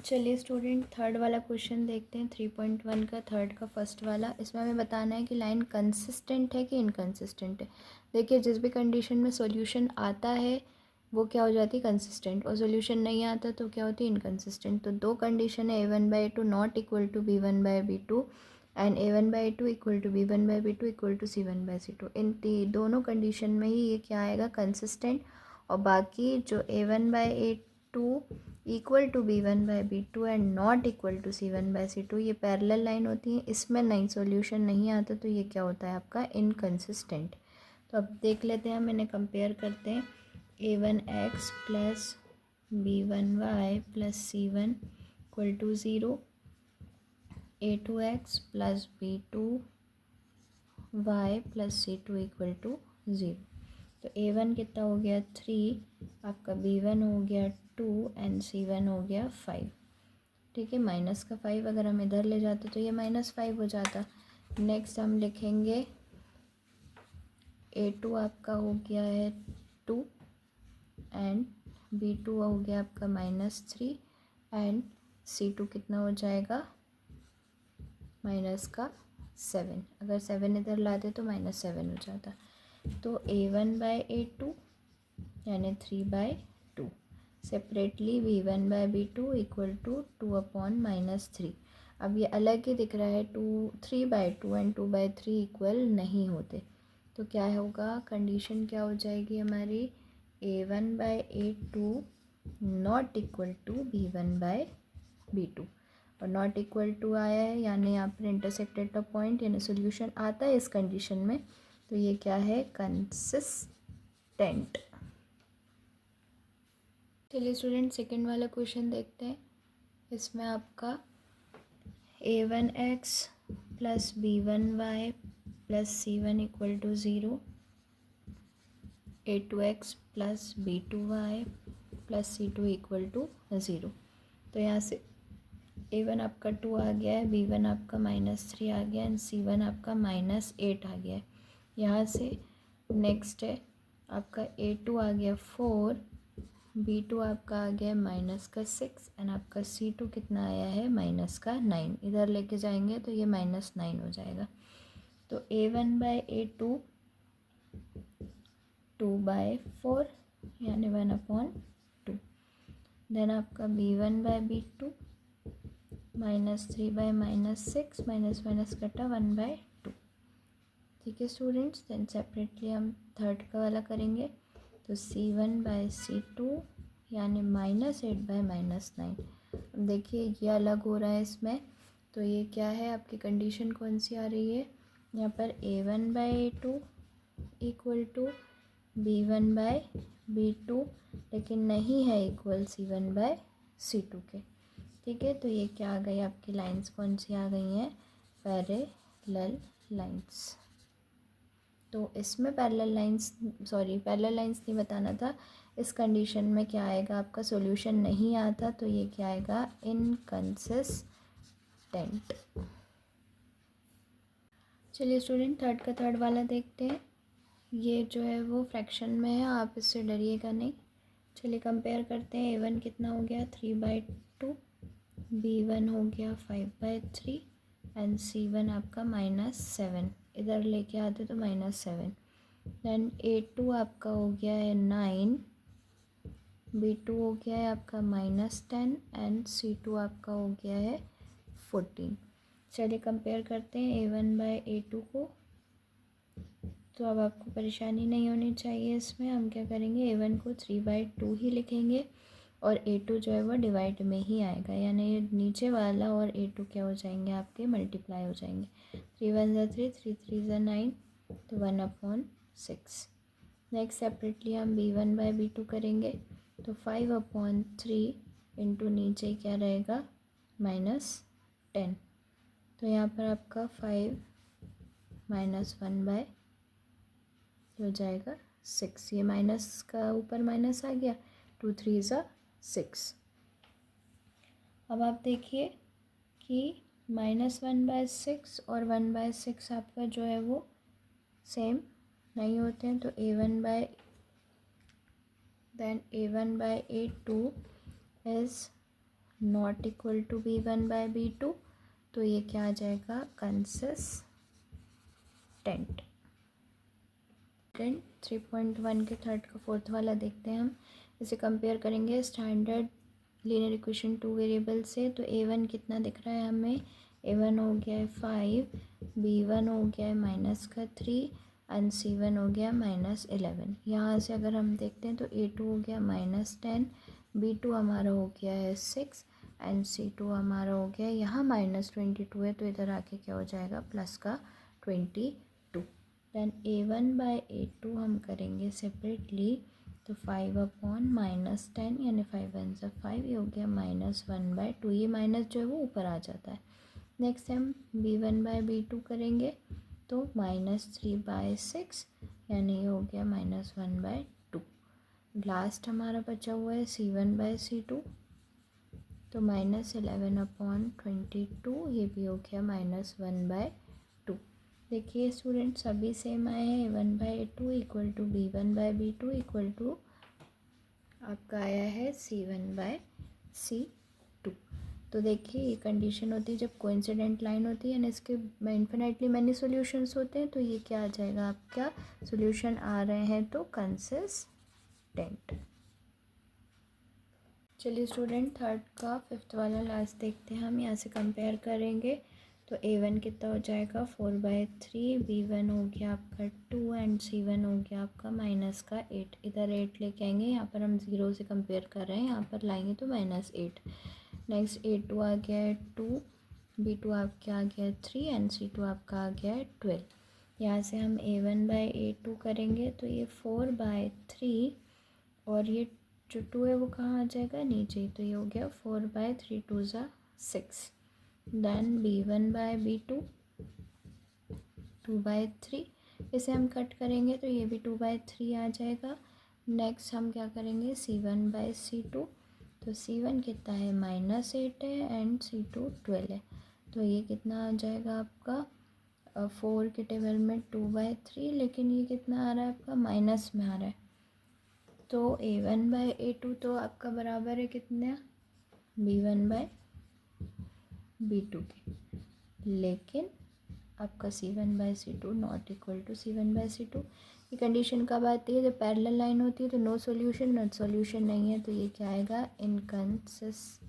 चलिए student third वाला question देखते हैं 3.1 का थर्ड का फर्स्ट वाला। इसमें हमें बताना है कि लाइन कंसिस्टेंट है कि इनकंसिस्टेंट है। देखिए जिस भी कंडीशन में सॉल्यूशन आता है वो क्या हो जाती है कंसिस्टेंट, और सॉल्यूशन नहीं आता तो क्या होती है इनकंसिस्टेंट। तो दो कंडीशन है a1/a2 not equal to b1/b2 and a1/a2 equal to b1/b2 equal to c1/c2। इन दोनों कंडीशन में ही ये क्या आएगा कंसिस्टेंट, और बाकी जो a1/a2 equal to b1/b2 and not equal to c1/c2 ये पैरेलल लाइन होती है, इसमें नहीं सॉल्यूशन नहीं आता तो ये क्या होता है आपका इनकंसिस्टेंट। तो अब देख लेते हैं, हम इन्हें कंपेयर करते हैं। a1x plus b1y plus c1 equal to 0, a2x plus b2y plus c2 equal to 0। तो a1 कितना हो गया 3, आपका b1 हो गया 2 एंड c1 हो गया 5। ठीक है, माइनस का 5 अगर हम इधर ले जाते तो ये -5 हो जाता। नेक्स्ट हम लिखेंगे a2 आपका हो गया है 2 एंड b2 हो गया आपका -3 एंड c2 कितना हो जाएगा -7। अगर 7 इधर लाते तो -7 हो जाता। तो a1/a2 यानी 3/2 सेपरेटली b1/b2 इक्वल टू 2/-3। अब ये अलग ही दिख रहा है, 3/2 एंड 2/3 इक्वल नहीं होते तो क्या होगा, कंडीशन क्या हो जाएगी हमारी a1/a2 not equal to b1/b2। और नॉट इक्वल टू आया है यानी यहाँ पर इंटरसेक्टेड द पॉइंट यानी सोल्यूशन आता है इस कंडीशन में, तो ये क्या है कंसिस्टेंट। चलिए स्टूडेंट सेकंड वाला क्वेश्चन देखते हैं। इसमें आपका a1x plus b1y plus c1 equal to 0, a2x plus b2y plus c2 equal to 0। तो यहाँ से a1 आपका 2 आ गया है, b1 आपका -3 आ गया एंड c1 आपका -8 आ गया है। यहाँ से नेक्स्ट है आपका a2 आ गया 4, b2 आपका आ गया -6 एंड आपका c2 कितना आया है -9। इधर लेके जाएंगे तो ये -9 हो जाएगा। तो a1/a2 2/4 यानी 1/2। देन आपका b1/b2 -3/-6 माइनस माइनस कटा 1/2। ठीक है स्टूडेंट्स, देन सेपरेटली हम थर्ड का वाला करेंगे। तो c1/c2 यानी -8/-9। अब देखिए ये अलग हो रहा है इसमें, तो ये क्या है आपकी कंडीशन कौन सी आ रही है यहाँ पर a1/a2 इक्वल टू b1/b2 लेकिन नहीं है इक्वल c1/c2 के। ठीक है, तो ये क्या आ गई आपकी लाइंस कौन सी आ गई हैं पैरेलल लाइंस। तो इसमें पैरेलल लाइंस नहीं बताना था, इस कंडीशन में क्या आएगा आपका सॉल्यूशन नहीं आता तो ये क्या आएगा इनकंसिस्टेंट। चलिए स्टूडेंट थर्ड का थर्ड वाला देखते हैं। ये जो है वो फ्रैक्शन में है, आप इससे डरिएगा नहीं। चलिए कंपेयर करते हैं। a1 कितना हो गया 3/2, b1 हो गया 5/3 एंड c1 आपका -7। इधर लेके आते तो -7। देन a2 आपका हो गया है 9, b2 हो गया है आपका -10 एंड c2 आपका हो गया है 14। चलिए कंपेयर करते हैं a1/a2 को। तो अब आपको परेशानी नहीं होनी चाहिए इसमें। हम क्या करेंगे a1 को 3/2 ही लिखेंगे और a2 जो है वो डिवाइड में ही आएगा, यानी ये नीचे वाला और a2 क्या हो जाएंगे आपके मल्टीप्लाई हो जाएंगे। 3 1 ज़ा 3, 3 3 ज़ा 9, तो 1/6। नेक्स्ट सेपरेटली हम b1/b2 करेंगे तो 5/3 इंटू नीचे क्या रहेगा -10। तो यहाँ पर आपका 5 -1 हो जाएगा 6। ये माइनस का ऊपर माइनस आ गया, 2 3 ज़ा 6। अब आप देखिए कि -1/6 और 1/6 आपका जो है वो सेम नहीं होते हैं। तो a1/a2 is not equal to B1/B2, तो ये क्या आ जाएगा, कंसिस्टेंट। 3.1 के थर्ड का फोर्थ वाला देखते हैं हम। इसे कंपेयर करेंगे स्टैंडर्ड लीनियर इक्वेशन 2 वेरिएबल से। तो A1 कितना दिख रहा है हमें, A1 हो गया है 5, B1 हो गया है -3 एंड C1 हो गया -11। यहाँ से अगर हम देखते हैं तो A2 हो गया -10, B2 हमारा हो गया है 6 एंड C2 हमारा हो गया है यहाँ -22 है, तो इधर आके क्या हो जाएगा, प्लस का 22। देन A1/A2 हम करेंगे सेपरेटली, तो 5/-10 यानी 5 1 सा 5, ये हो गया -1/2, ये माइनस जो है वो ऊपर आ जाता है। नेक्स्ट हम B1/B2 करेंगे, तो -3/6 यानी ये हो गया -1/2। लास्ट हमारा बचा हुआ है C1/C2, तो -11/22, ये भी हो गया -1/2। देखिए स्टूडेंट सभी सेम आए हैं। A1/A2 equal to B1/B2 equal to आपका आया है C1/C2। तो देखिए ये कंडीशन होती है जब कोइंसिडेंट लाइन होती है एंड इसके इन्फिनेटली मैनी सॉल्यूशंस होते हैं, तो ये क्या आ जाएगा, आपका सॉल्यूशन आ रहे हैं तो कंसिस्टेंट। चलिए स्टूडेंट थर्ड का फिफ्थ वाला लास्ट देखते हैं हम। यहाँ से कंपेयर करेंगे तो A1 कितना हो जाएगा, 4/3, B1 हो गया आपका 2 एंड C1 हो गया आपका -8। इधर 8 लेके आएंगे, यहाँ पर हम 0 से कंपेयर कर रहे हैं, यहाँ पर लाएंगे तो -8। नेक्स्ट A2 आ गया है 2, B2 आपका आ गया है 3 एंड C2 आपका आ गया है 12। यहाँ से हम A1/A2 करेंगे तो ये 4/3 और ये जो 2 है वो कहाँ आ जाएगा, नीचे, तो ये हो गया 4/3 2 ज़ा 6। देन B1/B2 2/3, इसे हम कट करेंगे तो ये भी 2/3 आ जाएगा। नेक्स्ट हम क्या करेंगे, C1/C2, तो C1 कितना है, -8 है एंड C2 12 है, तो ये कितना आ जाएगा आपका 4 के टेबल में 2/3, लेकिन ये कितना आ रहा है आपका, माइनस में आ रहा है। तो A1/A2 तो आपका बराबर है कितना, B1/B2 के, लेकिन आपका C1/C2 not equal to C1/C2। ये कंडीशन कब आती है, जब पैरेलल लाइन होती है, तो नो सॉल्यूशन नहीं है, तो ये क्या आएगा, इनकंसिस्टेंट।